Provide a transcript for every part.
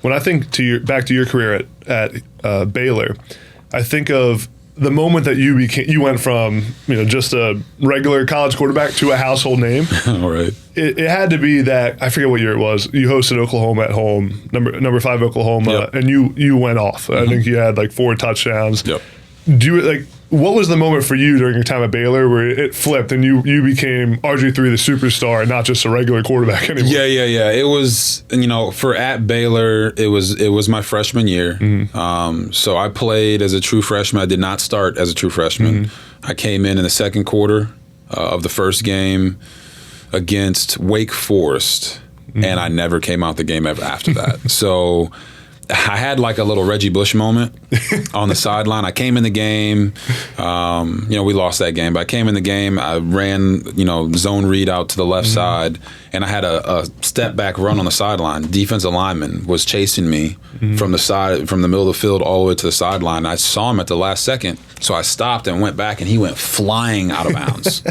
When I think back to your career at Baylor, I think of the moment that you went from just a regular college quarterback to a household name. All right. It had to be that, I forget what year it was. You hosted Oklahoma at home, number 5 Oklahoma, yep. And you went off. Mm-hmm. I think you had like 4 touchdowns. Yep. What was the moment for you during your time at Baylor where it flipped and you became RG3 the superstar and not just a regular quarterback anymore? Yeah. It was, for at Baylor, it was my freshman year. Mm-hmm. So I played as a true freshman. I did not start as a true freshman. Mm-hmm. I came in the second quarter of the first game against Wake Forest, mm-hmm. and I never came out the game ever after that. So I had like a little Reggie Bush moment on the sideline. I came in the game, we lost that game, but I came in the game, I ran, zone read out to the left mm-hmm. side, and I had a step back run on the sideline. Defensive lineman was chasing me mm-hmm. from the middle of the field all the way to the sideline. I saw him at the last second, so I stopped and went back, and he went flying out of bounds.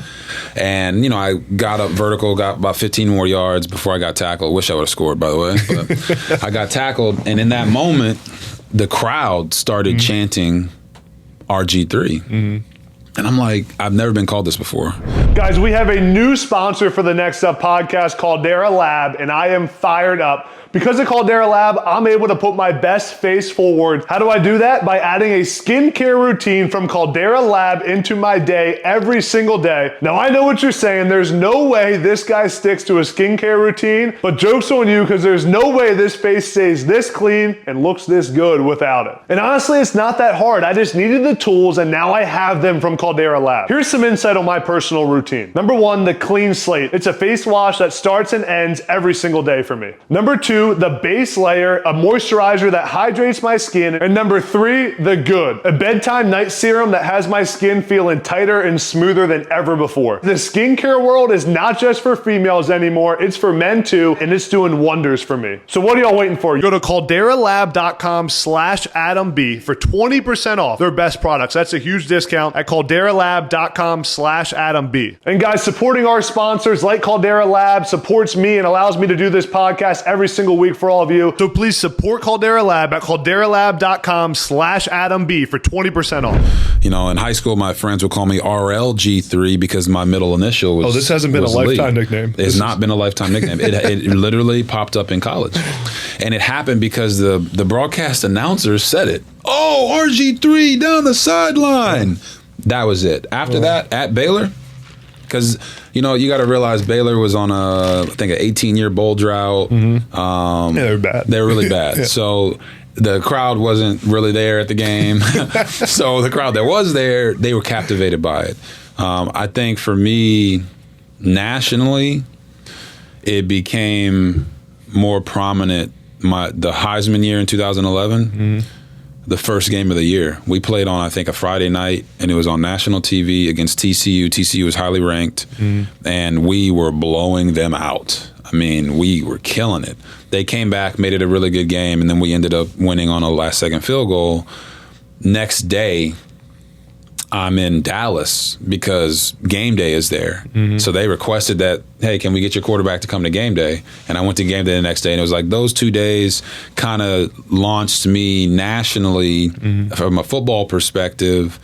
And, I got up vertical, got about 15 more yards before I got tackled. Wish I would have scored, by the way. But I got tackled, and in that moment, the crowd started mm-hmm. chanting RG3. Mm-hmm. And I'm like, I've never been called this before. Guys, we have a new sponsor for the Next Up podcast, Caldera Lab, and I am fired up. Because of Caldera Lab, I'm able to put my best face forward. How do I do that? By adding a skincare routine from Caldera Lab into my day every single day. Now, I know what you're saying. There's no way this guy sticks to a skincare routine, but joke's on you, because there's no way this face stays this clean and looks this good without it. And honestly, it's not that hard. I just needed the tools, and now I have them from Caldera Lab. Here's some insight on my personal routine. Number 1, the clean slate. It's a face wash that starts and ends every single day for me. Number 2, the base layer, a moisturizer that hydrates my skin. And number 3, the good, a bedtime night serum that has my skin feeling tighter and smoother than ever before. The skincare world is not just for females anymore, it's for men too, and it's doing wonders for me. So what are y'all waiting for? Go to calderalab.com/AdamB for 20% off their best products. That's a huge discount at calderalab.com/AdamB. And guys, supporting our sponsors like Caldera Lab supports me and allows me to do this podcast every single week for all of you. So please support Caldera Lab at calderalab.com/AdamB for 20% off. In high school, my friends would call me RLG3 because my middle initial was. Oh, this hasn't been a lifetime nickname. It's not been a lifetime nickname. It literally popped up in college. And it happened because the broadcast announcer said it. Oh, RG3 down the sideline. That was it. After that, at Baylor, because you got to realize Baylor was on I think an 18-year bowl drought. Mm-hmm. They were bad. They were really bad. Yeah. So the crowd wasn't really there at the game. So the crowd that was there, they were captivated by it. I think for me, nationally, it became more prominent. The Heisman year in 2011. Mm-hmm. The first game of the year. We played on, I think, a Friday night, and it was on national TV against TCU. TCU was highly ranked, and we were blowing them out. I mean, we were killing it. They came back, made it a really good game, and then we ended up winning on a last-second field goal. Next day, I'm in Dallas because game day is there. Mm-hmm. So they requested that, hey, can we get your quarterback to come to game day? And I went to game day the next day, and it was like those 2 days kind of launched me nationally from a football perspective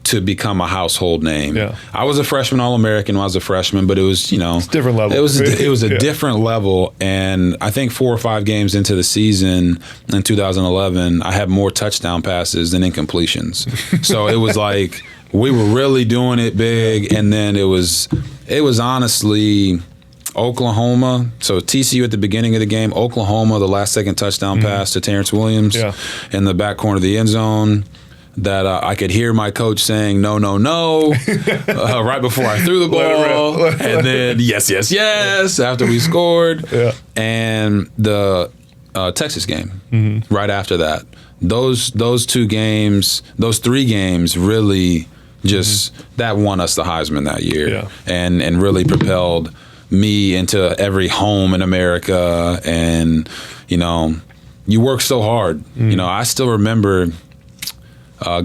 to become a household name. Yeah. I was a freshman All-American when I was a freshman, but it was, it's a different level. It was a different level. And I think 4 or 5 games into the season in 2011, I had more touchdown passes than incompletions. So it was like we were really doing it big. And then it was honestly Oklahoma. So TCU at the beginning of the game, Oklahoma, the last second touchdown pass to Terrence Williams in the back corner of the end zone. That I could hear my coach saying, no, no, no, right before I threw the ball. And then, yes, yes, yes, after we scored. Yeah. And the Texas game right after that. Those 2 games, those 3 games really just, that won us the Heisman that year and really propelled me into every home in America. And, you work so hard. I still remember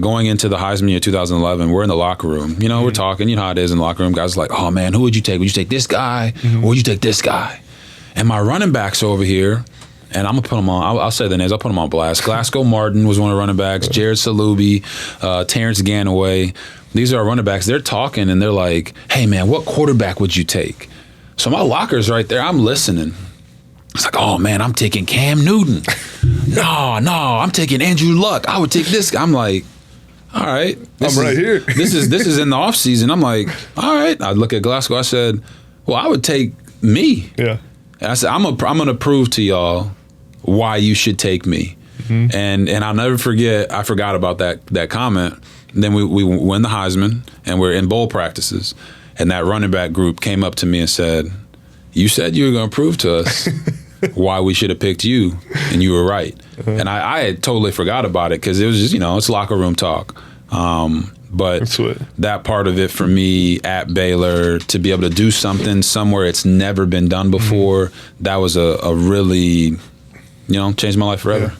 going into the Heisman year 2011, we're in the locker room. We're talking. You know how it is in the locker room. Guys are like, oh, man, who would you take? Would you take this guy or would you take this guy? And my running backs over here, And I'm going to put them on. I'll say the names. I'll put them on blast. Glasgow Martin was one of the running backs. Jared Salubi, Terrence Ganaway. These are our running backs. They're talking, and they're like, hey, man, what quarterback would you take? So my locker's right there. I'm listening. It's like, oh, man, I'm taking Cam Newton. No, I'm taking Andrew Luck. I would take this guy. I'm like, all right. I'm right here. This is in the offseason. I'm like, all right. I look at Glasgow. I said, well, I would take me. Yeah. And I said, I'm going to prove to y'all why you should take me. Mm-hmm. And I'll never forget, I forgot about that comment. And then we win the Heisman, and we're in bowl practices. And that running back group came up to me and said, you said you were going to prove to us why we should have picked you, and you were right. Uh-huh. And I had totally forgot about it because it was just, it's locker room talk. But that part of it for me at Baylor, to be able to do something somewhere it's never been done before, that was a really, changed my life forever. Yeah.